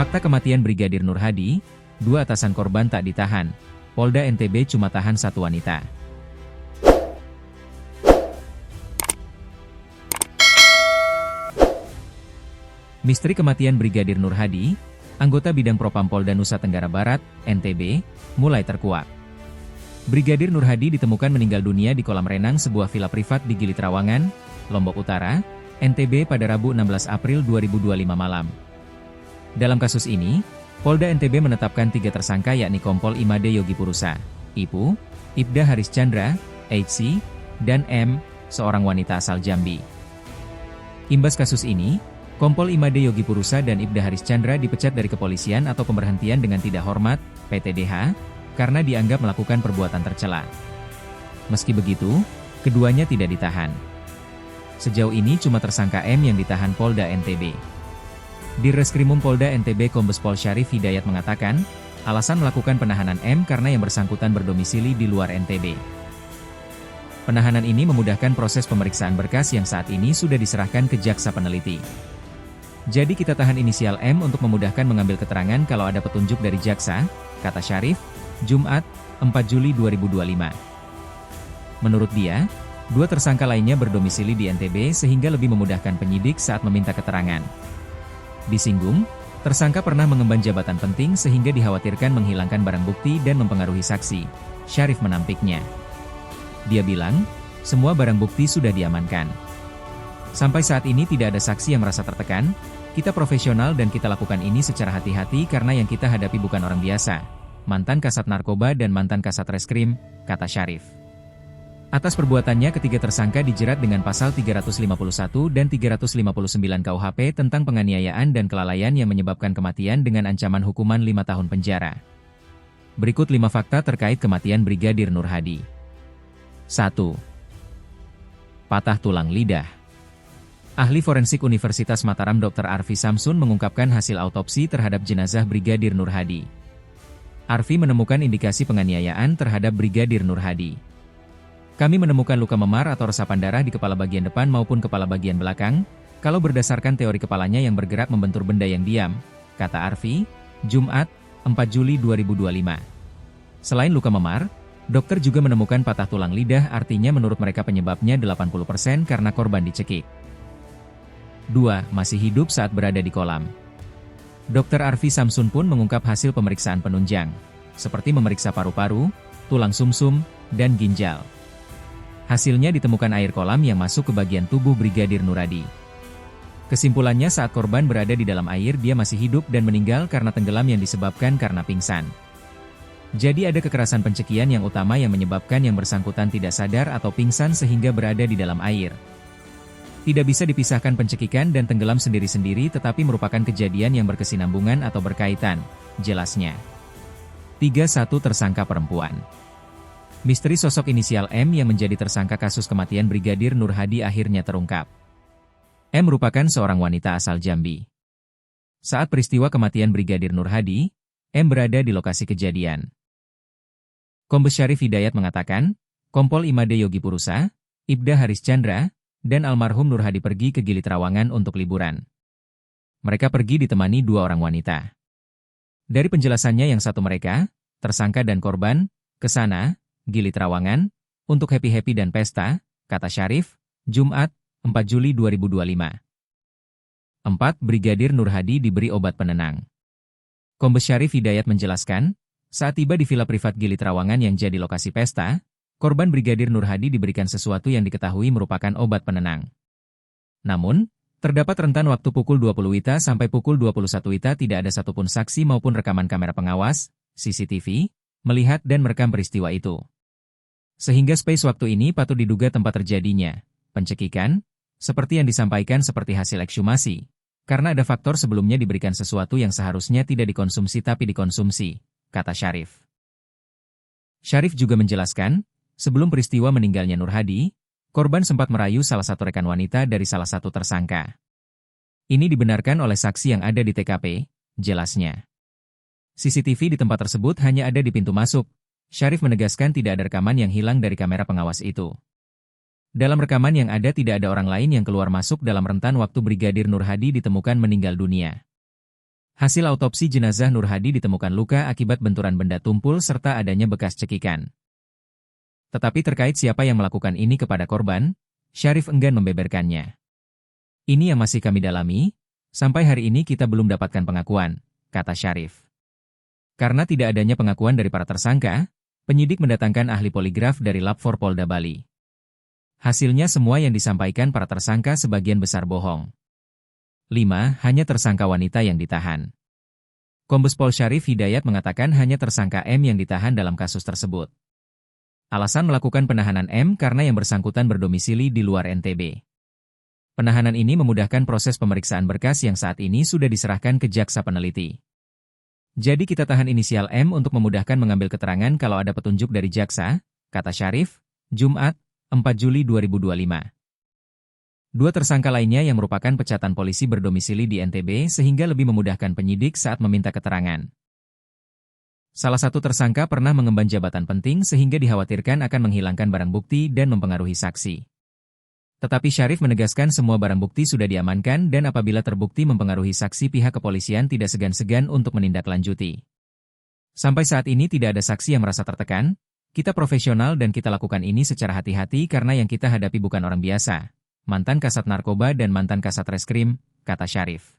Fakta kematian Brigadir Nur Hadi, 2 atasan korban tak ditahan. Polda NTB cuma tahan 1 wanita. Misteri kematian Brigadir Nur Hadi, anggota Bidang Propam Polda Nusa Tenggara Barat, NTB, mulai terkuak. Brigadir Nur Hadi ditemukan meninggal dunia di kolam renang sebuah villa privat di Gili Trawangan, Lombok Utara, NTB pada Rabu 16 April 2025 malam. Dalam kasus ini, Polda NTB menetapkan 3 tersangka yakni Kompol Imade Yogi Purusa, IPU, Ibda Haris Chandra, HC, dan M, seorang wanita asal Jambi. Imbas kasus ini, Kompol Imade Yogi Purusa dan Ibda Haris Chandra dipecat dari kepolisian atau pemberhentian dengan tidak hormat, PTDH, karena dianggap melakukan perbuatan tercela. Meski begitu, keduanya tidak ditahan. Sejauh ini cuma tersangka M yang ditahan Polda NTB. Dirreskrimum Polda NTB Kombes Pol Syarif Hidayat mengatakan, alasan melakukan penahanan M karena yang bersangkutan berdomisili di luar NTB. Penahanan ini memudahkan proses pemeriksaan berkas yang saat ini sudah diserahkan ke jaksa peneliti. Jadi kita tahan inisial M untuk memudahkan mengambil keterangan kalau ada petunjuk dari jaksa, kata Syarif, Jumat, 4 Juli 2025. Menurut dia, 2 tersangka lainnya berdomisili di NTB sehingga lebih memudahkan penyidik saat meminta keterangan. Disinggung, tersangka pernah mengemban jabatan penting sehingga dikhawatirkan menghilangkan barang bukti dan mempengaruhi saksi. Syarif menampiknya. Dia bilang, semua barang bukti sudah diamankan. Sampai saat ini tidak ada saksi yang merasa tertekan, kita profesional dan kita lakukan ini secara hati-hati karena yang kita hadapi bukan orang biasa. Mantan Kasat Narkoba dan mantan Kasat Reskrim, kata Syarif. Atas perbuatannya ketiga tersangka dijerat dengan pasal 351 dan 359 KUHP tentang penganiayaan dan kelalaian yang menyebabkan kematian dengan ancaman hukuman 5 tahun penjara. Berikut 5 fakta terkait kematian Brigadir Nur Hadi. 1. Patah tulang lidah. Ahli forensik Universitas Mataram Dr. Arfi Samsun mengungkapkan hasil autopsi terhadap jenazah Brigadir Nur Hadi. Arfi menemukan indikasi penganiayaan terhadap Brigadir Nur Hadi. Kami menemukan luka memar atau resapan darah di kepala bagian depan maupun kepala bagian belakang, kalau berdasarkan teori kepalanya yang bergerak membentur benda yang diam, kata Arfi, Jumat, 4 Juli 2025. Selain luka memar, dokter juga menemukan patah tulang lidah artinya menurut mereka penyebabnya 80% karena korban dicekik. 2. Masih hidup saat berada di kolam. Dr. Arfi Samsun pun mengungkap hasil pemeriksaan penunjang, seperti memeriksa paru-paru, tulang sumsum, dan ginjal. Hasilnya ditemukan air kolam yang masuk ke bagian tubuh Brigadir Nur Hadi. Kesimpulannya saat korban berada di dalam air dia masih hidup dan meninggal karena tenggelam yang disebabkan karena pingsan. Jadi ada kekerasan pencekian yang utama yang menyebabkan yang bersangkutan tidak sadar atau pingsan sehingga berada di dalam air. Tidak bisa dipisahkan pencekikan dan tenggelam sendiri-sendiri tetapi merupakan kejadian yang berkesinambungan atau berkaitan, jelasnya. 3. Tersangka perempuan. Misteri sosok inisial M yang menjadi tersangka kasus kematian Brigadir Nur Hadi akhirnya terungkap. M merupakan seorang wanita asal Jambi. Saat peristiwa kematian Brigadir Nur Hadi, M berada di lokasi kejadian. Kombes Syarif Hidayat mengatakan, Kompol Imade Yogi Purusa, Ibda Haris Chandra, dan almarhum Nur Hadi pergi ke Gili Trawangan untuk liburan. Mereka pergi ditemani 2 orang wanita. Dari penjelasannya yang satu mereka, tersangka dan korban, ke sana, Gili Trawangan, untuk happy-happy dan pesta, kata Syarif, Jumat, 4 Juli 2025. 4. Brigadir Nur Hadi diberi obat penenang. Kombes Syarif Hidayat menjelaskan, saat tiba di villa privat Gili Trawangan yang jadi lokasi pesta, korban Brigadir Nur Hadi diberikan sesuatu yang diketahui merupakan obat penenang. Namun, terdapat rentan waktu pukul 20 WITA sampai pukul 21 WITA tidak ada satupun saksi maupun rekaman kamera pengawas, CCTV, melihat dan merekam peristiwa itu. Sehingga space waktu ini patut diduga tempat terjadinya pencekikan, seperti yang disampaikan seperti hasil ekshumasi, karena ada faktor sebelumnya diberikan sesuatu yang seharusnya tidak dikonsumsi tapi dikonsumsi, kata Syarif. Syarif juga menjelaskan, sebelum peristiwa meninggalnya Nur Hadi, korban sempat merayu salah satu rekan wanita dari salah satu tersangka. Ini dibenarkan oleh saksi yang ada di TKP, jelasnya. CCTV di tempat tersebut hanya ada di pintu masuk. Syarif menegaskan tidak ada rekaman yang hilang dari kamera pengawas itu. Dalam rekaman yang ada tidak ada orang lain yang keluar masuk dalam rentan waktu Brigadir Nur Hadi ditemukan meninggal dunia. Hasil autopsi jenazah Nur Hadi ditemukan luka akibat benturan benda tumpul serta adanya bekas cekikan. Tetapi terkait siapa yang melakukan ini kepada korban, Syarif enggan membeberkannya. Ini yang masih kami dalami, sampai hari ini kita belum dapatkan pengakuan, kata Syarif. Karena tidak adanya pengakuan dari para tersangka, penyidik mendatangkan ahli poligraf dari Lab 4 Polda Bali. Hasilnya semua yang disampaikan para tersangka sebagian besar bohong. 5. Hanya tersangka wanita yang ditahan. Kombes Pol Syarif Hidayat mengatakan hanya tersangka M yang ditahan dalam kasus tersebut. Alasan melakukan penahanan M karena yang bersangkutan berdomisili di luar NTB. Penahanan ini memudahkan proses pemeriksaan berkas yang saat ini sudah diserahkan ke jaksa peneliti. Jadi kita tahan inisial M untuk memudahkan mengambil keterangan kalau ada petunjuk dari jaksa, kata Syarif, Jumat, 4 Juli 2025. Dua tersangka lainnya yang merupakan pecatan polisi berdomisili di NTB sehingga lebih memudahkan penyidik saat meminta keterangan. Salah satu tersangka pernah mengemban jabatan penting sehingga dikhawatirkan akan menghilangkan barang bukti dan mempengaruhi saksi. Tetapi Syarif menegaskan semua barang bukti sudah diamankan dan apabila terbukti mempengaruhi saksi pihak kepolisian tidak segan-segan untuk menindaklanjuti. Sampai saat ini tidak ada saksi yang merasa tertekan, kita profesional dan kita lakukan ini secara hati-hati karena yang kita hadapi bukan orang biasa. Mantan Kasat Narkoba dan mantan Kasat Reskrim, kata Syarif.